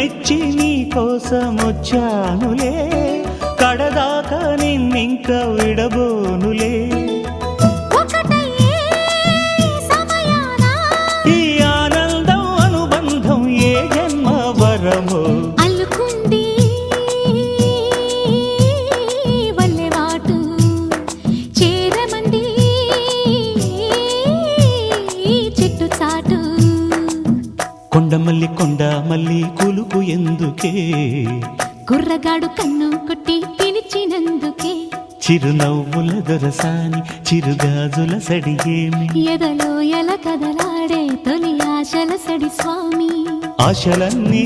మెచ్చి నీ కోసం వచ్చానులే, కడదాకా నిన్నింక విడబోనులే. ఈ ఆనందం అనుబంధం ఏ జన్మ వరమో అల్లుకుంది వల్లెవాటు చేరమంది చెట్టు చాటు. కొండమల్లి కొండమల్లి కులుకు ఎందుకే, కుర్రగాడు కన్ను కొట్టి పిలిచినందుకే. చిరునవ్వుల దొరసాని చిరుగాజుల సడిగేమి, ఎదలో ఎల కదలాడే తొలి ఆశల సడి స్వామి. ఆశలన్నీ